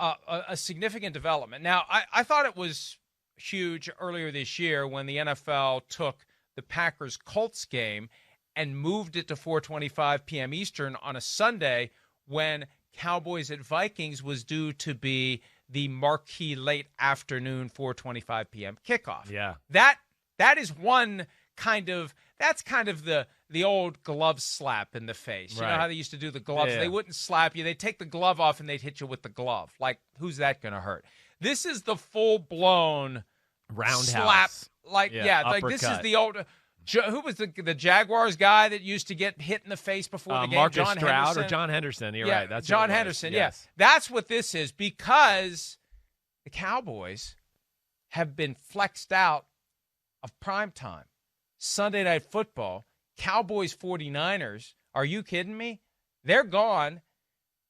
a significant development. Now, I thought it was huge earlier this year when the NFL took the Packers-Colts game and moved it to 4:25 p.m. Eastern on a Sunday when Cowboys at Vikings was due to be the marquee late afternoon 4:25 p.m. kickoff. Yeah. That is one that's kind of the old glove slap in the face. You know how they used to do the gloves? Yeah. They wouldn't slap you. They'd take the glove off and they'd hit you with the glove. Like, who's that going to hurt? This is the full-blown roundhouse slap. Like, uppercut. this is the old who was the Jaguars guy that used to get hit in the face before the game? Marcus Stroud or John Henderson. You're right. That's John Henderson. Yes. Yeah. That's what this is, because the Cowboys have been flexed out of primetime. Sunday Night Football, Cowboys 49ers. Are you kidding me? They're gone.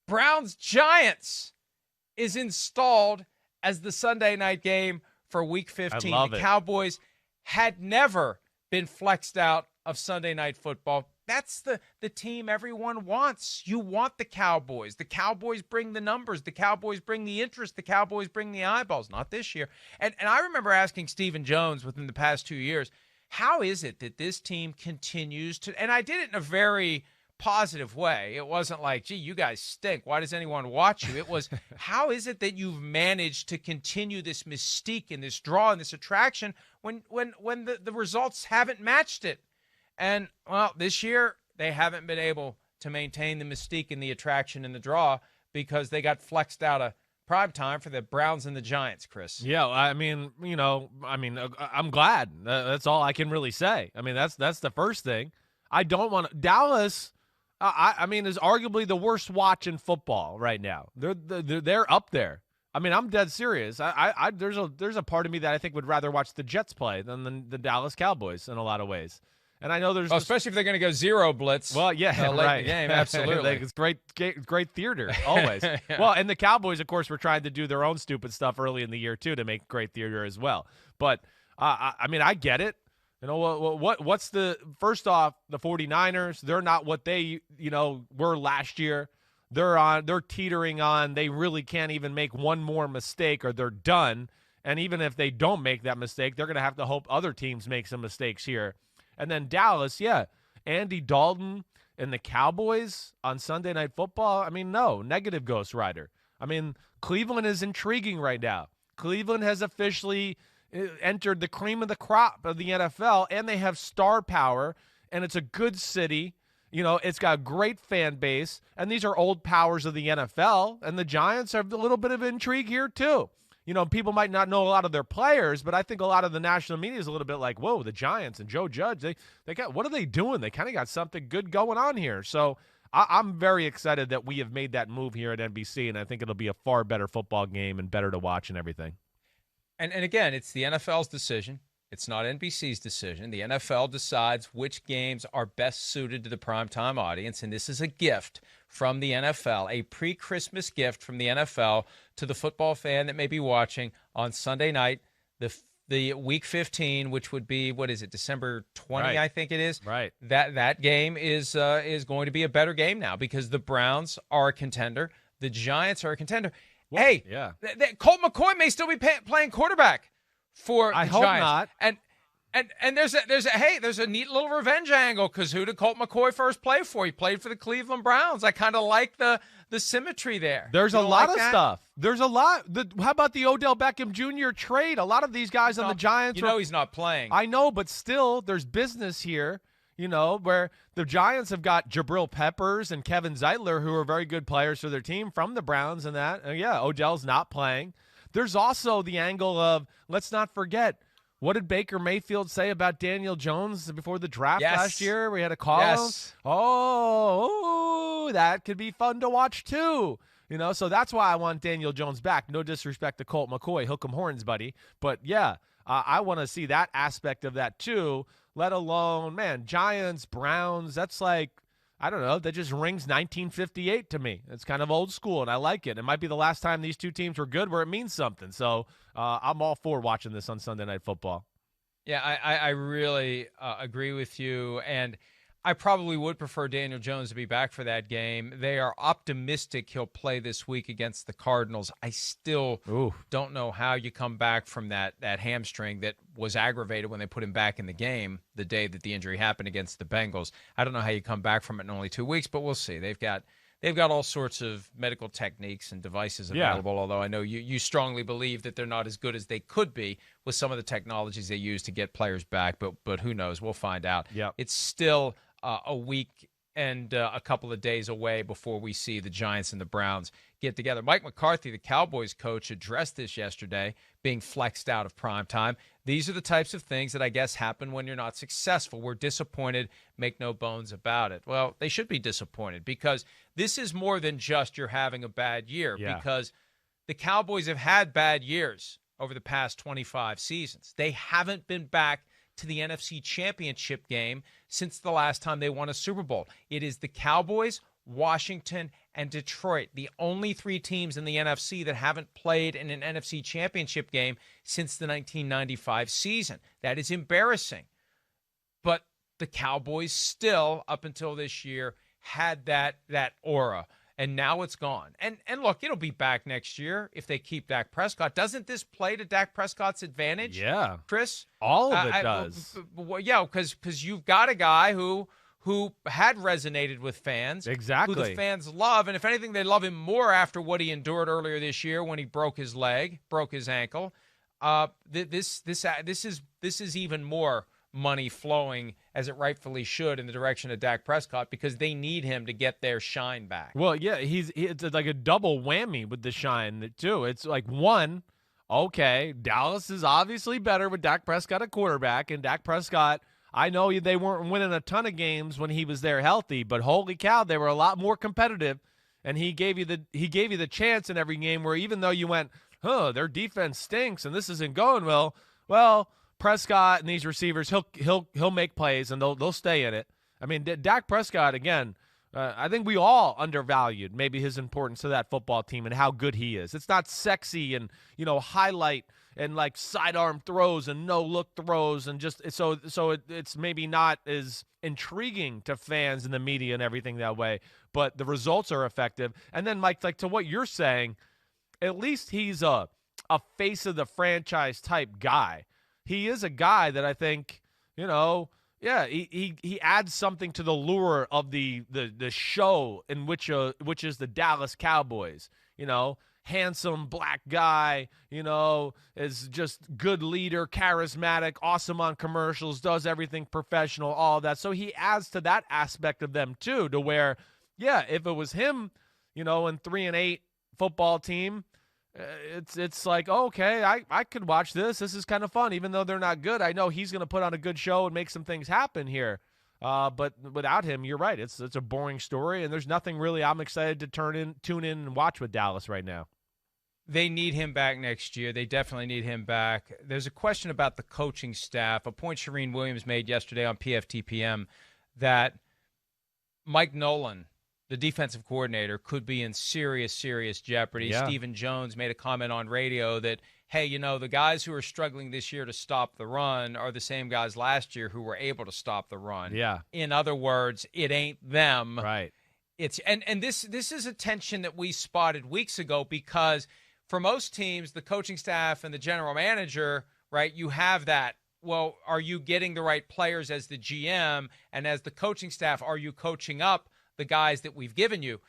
Browns Giants is installed as the Sunday night game for Week 15. I love the it. Cowboys had never been flexed out of Sunday Night Football. That's the team everyone wants. You want the Cowboys. The Cowboys bring the numbers. The Cowboys bring the interest. The Cowboys bring the eyeballs. Not this year. And I remember asking Stephen Jones within the past 2 years, how is it that this team continues to – and I did it in a very positive way. It wasn't like, gee, you guys stink. Why does anyone watch you? It was, how is it that you've managed to continue this mystique and this draw and this attraction when the results haven't matched it? And, well, this year they haven't been able to maintain the mystique and the attraction and the draw because they got flexed out of prime time for the Browns and the Giants, Chris. Yeah, I'm glad. That's all I can really say. I mean, that's the first thing. I don't want to – Dallas, is arguably the worst watch in football right now. They're up there. I mean, I'm dead serious. There's a part of me that I think would rather watch the Jets play than the Dallas Cowboys in a lot of ways. And I know there's especially if they're going to go zero blitz. Well, yeah, late right. in the game, absolutely. It's great theater always. Yeah. Well, and the Cowboys, of course, were trying to do their own stupid stuff early in the year too to make great theater as well. But I get it. You know what's the first off, the 49ers? They're not what they were last year. They're teetering on. They really can't even make one more mistake or they're done. And even if they don't make that mistake, they're going to have to hope other teams make some mistakes here. And then Dallas, Andy Dalton and the Cowboys on Sunday Night Football. I mean, no, negative Ghost Rider. I mean, Cleveland is intriguing right now. Cleveland has officially entered the cream of the crop of the NFL, and they have star power, and it's a good city. It's got a great fan base, and these are old powers of the NFL, and the Giants have a little bit of intrigue here too. People might not know a lot of their players, but I think a lot of the national media is a little bit like, whoa, the Giants and Joe Judge, they got, what are they doing? They kind of got something good going on here. So I'm very excited that we have made that move here at NBC, and I think it'll be a far better football game and better to watch and everything. And again, it's the NFL's decision. It's not NBC's decision. The NFL decides which games are best suited to the primetime audience, and this is a gift from the NFL, a pre-Christmas gift from the NFL to the football fan that may be watching on Sunday night, the Week 15, which would be, what is it, December 20, right. I think it is. Right. That game is going to be a better game now because the Browns are a contender. The Giants are a contender. Well, hey, yeah. Colt McCoy may still be playing quarterback for the Giants. I hope not. And there's a neat little revenge angle because who did Colt McCoy first play for? He played for the Cleveland Browns. I kind of like the symmetry there. There's a lot of stuff. There's a lot. How about the Odell Beckham Jr. trade? A lot of these guys on the Giants. He's not playing. I know, but still, there's business here. Where the Giants have got Jabril Peppers and Kevin Zeitler, who are very good players for their team from the Browns, and that. Odell's not playing. There's also the angle of, let's not forget, what did Baker Mayfield say about Daniel Jones before the draft last year? We had a call. Yes. Oh, that could be fun to watch too. So that's why I want Daniel Jones back. No disrespect to Colt McCoy, hook 'em horns, buddy. But I want to see that aspect of that too. Let alone, Giants, Browns. That's like, I don't know. That just rings 1958 to me. It's kind of old school, and I like it. It might be the last time these two teams were good where it means something. So I'm all for watching this on Sunday Night Football. Yeah, I really agree with you. And I probably would prefer Daniel Jones to be back for that game. They are optimistic he'll play this week against the Cardinals. I still don't know how you come back from that hamstring that was aggravated when they put him back in the game the day that the injury happened against the Bengals. I don't know how you come back from it in only 2 weeks, but we'll see. They've got all sorts of medical techniques and devices available, although I know you strongly believe that they're not as good as they could be with some of the technologies they use to get players back, but who knows? We'll find out. Yep. It's still a week and a couple of days away before we see the Giants and the Browns get together. Mike McCarthy, the Cowboys coach, addressed this yesterday, being flexed out of primetime. These are the types of things that I guess happen when you're not successful. We're disappointed, make no bones about it. Well, they should be disappointed because this is more than just you're having a bad year, because the Cowboys have had bad years over the past 25 seasons. They haven't been back to the NFC Championship game since the last time they won a Super Bowl. It is the Cowboys, Washington, and Detroit, the only 3 teams in the NFC that haven't played in an NFC Championship game since the 1995 season. That is embarrassing. But the Cowboys still, up until this year, had that aura. And now it's gone. And look, it'll be back next year if they keep Dak Prescott. Doesn't this play to Dak Prescott's advantage? Yeah. Chris? All of it does. Well, yeah, because you've got a guy who had resonated with fans. Exactly. Who the fans love. And if anything, they love him more after what he endured earlier this year when he broke his ankle. This is even more money flowing, as it rightfully should, in the direction of Dak Prescott, because they need him to get their shine back. Well, yeah, it's like a double whammy with the shine, too. It's like, one, okay, Dallas is obviously better with Dak Prescott at quarterback, and Dak Prescott, I know they weren't winning a ton of games when he was there healthy, but holy cow, they were a lot more competitive, and he gave you the chance in every game where even though you went, their defense stinks and this isn't going well, Prescott and these receivers, he'll make plays and they'll stay in it. I mean, Dak Prescott, again, I think we all undervalued maybe his importance to that football team and how good he is. It's not sexy and, highlight and like sidearm throws and no look throws and just so it's maybe not as intriguing to fans and the media and everything that way, but the results are effective. And then, Mike, like to what you're saying, at least he's a face of the franchise type guy. He is a guy that I think, he adds something to the lure of the show in which is the Dallas Cowboys. Handsome black guy, is just good leader, charismatic, awesome on commercials, does everything professional, all that. So he adds to that aspect of them too, to where, if it was him, in 3-8 football team, it's like, okay, I could watch this. This is kind of fun, even though they're not good. I know he's going to put on a good show and make some things happen here. But without him, you're right. It's a boring story, and there's nothing really I'm excited to tune in and watch with Dallas right now. They need him back next year. They definitely need him back. There's a question about the coaching staff, a point Shireen Williams made yesterday on PFTPM, that Mike Nolan, the defensive coordinator, could be in serious jeopardy. Yeah. Stephen Jones made a comment on radio that, hey, the guys who are struggling this year to stop the run are the same guys last year who were able to stop the run. Yeah. In other words, it ain't them. Right. It's and this is a tension that we spotted weeks ago, because for most teams, the coaching staff and the general manager, right, you have that. Well, are you getting the right players as the GM? And as the coaching staff, are you coaching up the guys that we've given you?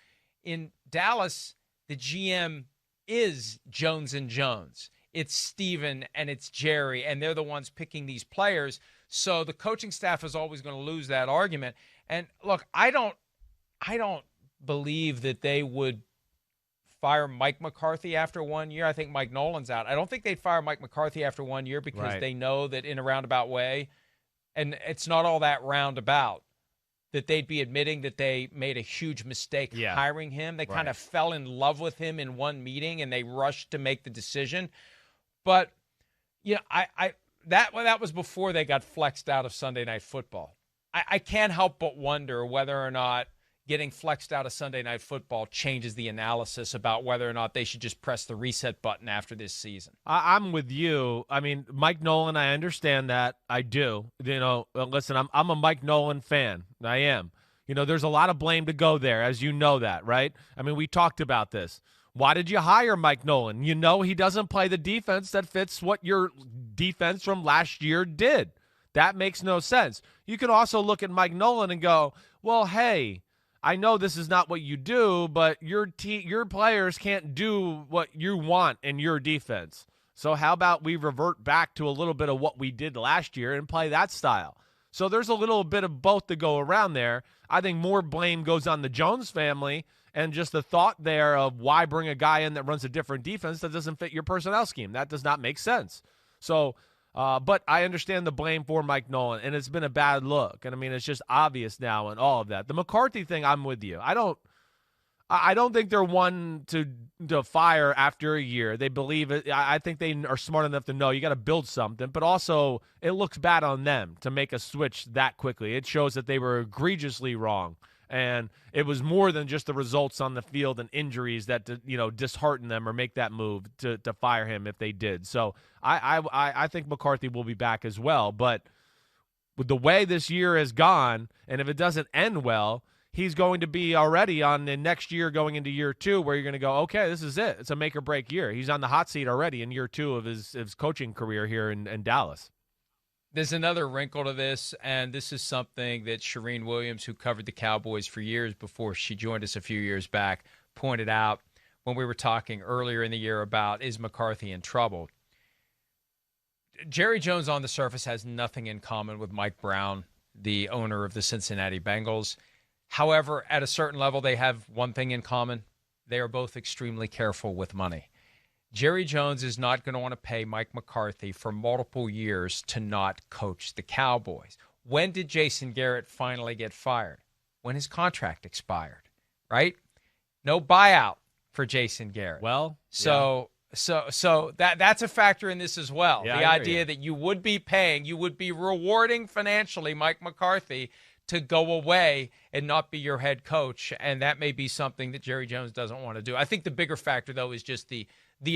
In Dallas, the GM is Jones and Jones. It's Steven and it's Jerry, and they're the ones picking these players. So the coaching staff is always going to lose that argument. And look, I don't believe that they would fire Mike McCarthy after 1 year. I think Mike Nolan's out. I don't think they'd fire Mike McCarthy after 1 year because they know that in a roundabout way, and it's not all that roundabout, that they'd be admitting that they made a huge mistake hiring him. They kind of fell in love with him in one meeting and they rushed to make the decision. But that was before they got flexed out of Sunday Night Football. I can't help but wonder whether or not getting flexed out of Sunday Night Football changes the analysis about whether or not they should just press the reset button after this season. I'm with you. I mean, Mike Nolan, I understand that. I do. Listen, I'm a Mike Nolan fan. I am. There's a lot of blame to go there, as you know that, right? I mean, we talked about this. Why did you hire Mike Nolan? He doesn't play the defense that fits what your defense from last year did. That makes no sense. You can also look at Mike Nolan and go, well, hey, I know this is not what you do, but your players can't do what you want in your defense. So how about we revert back to a little bit of what we did last year and play that style? So there's a little bit of both to go around there. I think more blame goes on the Jones family and just the thought there of why bring a guy in that runs a different defense that doesn't fit your personnel scheme. That does not make sense. So but I understand the blame for Mike Nolan, and it's been a bad look. And, I mean, it's just obvious now and all of that. The McCarthy thing, I'm with you. I don't think they're one to fire after a year. They believe it. I think they are smart enough to know you got to build something, but also it looks bad on them to make a switch that quickly. It shows that they were egregiously wrong. And it was more than just the results on the field and injuries that dishearten them or make that move to fire him if they did. So I think McCarthy will be back as well. But with the way this year has gone, and if it doesn't end well, he's going to be already on the next year going into year 2 where you're going to go, okay, this is it. It's a make or break year. He's on the hot seat already in year 2 of his coaching career here in Dallas. There's another wrinkle to this, and this is something that Shireen Williams, who covered the Cowboys for years before she joined us a few years back, pointed out when we were talking earlier in the year about, is McCarthy in trouble? Jerry Jones on the surface has nothing in common with Mike Brown, the owner of the Cincinnati Bengals. However, at a certain level, they have one thing in common. They are both extremely careful with money. Jerry Jones is not going to want to pay Mike McCarthy for multiple years to not coach the Cowboys. When did Jason Garrett finally get fired? When his contract expired, right? No buyout for Jason Garrett. Well, so that's a factor in this as well. Yeah, the idea that you would be rewarding financially Mike McCarthy to go away and not be your head coach, and that may be something that Jerry Jones doesn't want to do. I think the bigger factor, though, is just the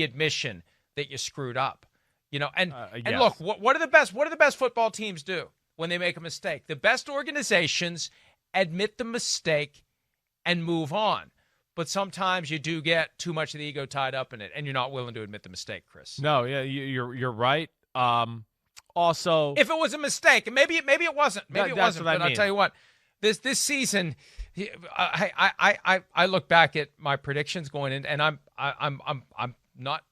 admission that you screwed up, and look, what do the best football teams do when they make a mistake? The best organizations admit the mistake and move on. But sometimes you do get too much of the ego tied up in it, and you're not willing to admit the mistake, Chris. No, yeah, you're right. Also, if it was a mistake, and maybe it wasn't, but I'll tell you what, this season, I look back at my predictions going in, and I'm not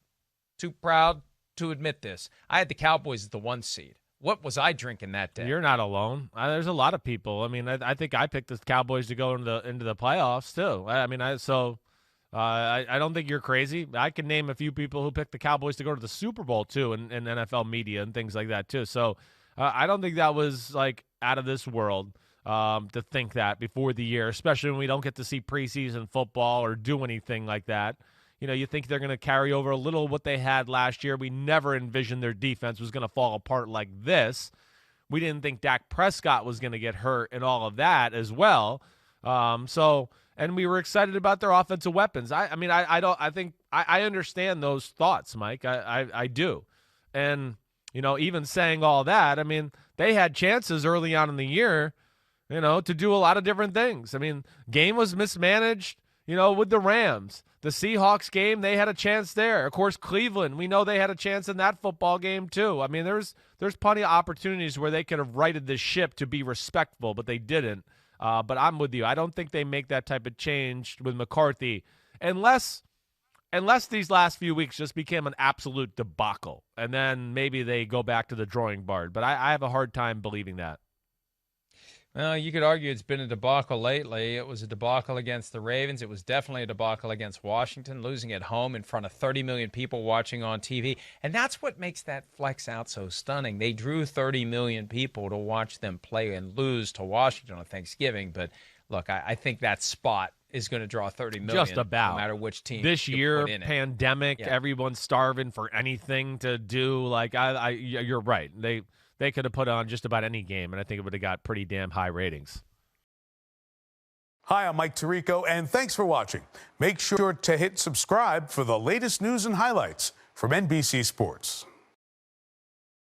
too proud to admit this. I had the Cowboys as the 1 seed. What was I drinking that day? You're not alone. There's a lot of people. I mean, I think I picked the Cowboys to go into the playoffs too. I don't think you're crazy. I can name a few people who picked the Cowboys to go to the Super Bowl too, in NFL media and things like that too. So I don't think that was like out of this world to think that before the year, especially when we don't get to see preseason football or do anything like that. You think they're going to carry over a little what they had last year. We never envisioned their defense was going to fall apart like this. We didn't think Dak Prescott was going to get hurt and all of that as well. And we were excited about their offensive weapons. I understand those thoughts, Mike. I do. And, even saying all that, I mean, they had chances early on in the year, to do a lot of different things. I mean, game was mismanaged, with the Rams. The Seahawks game, they had a chance there. Of course, Cleveland, we know they had a chance in that football game too. I mean, there's plenty of opportunities where they could have righted the ship to be respectful, but they didn't. But I'm with you. I don't think they make that type of change with McCarthy unless these last few weeks just became an absolute debacle, and then maybe they go back to the drawing board. But I have a hard time believing that. Well, you could argue it's been a debacle lately. It was a debacle against the Ravens. It was definitely a debacle against Washington, losing at home in front of 30 million people watching on TV. And that's what makes that flex out so stunning. They drew 30 million people to watch them play and lose to Washington on Thanksgiving. But, look, I think that spot is going to draw 30 million just about no matter which team. This year, pandemic, everyone's starving for anything to do. Like, you're right. They could have put on just about any game, and I think it would have got pretty damn high ratings. Hi, I'm Mike Tirico, and thanks for watching. Make sure to hit subscribe for the latest news and highlights from NBC Sports.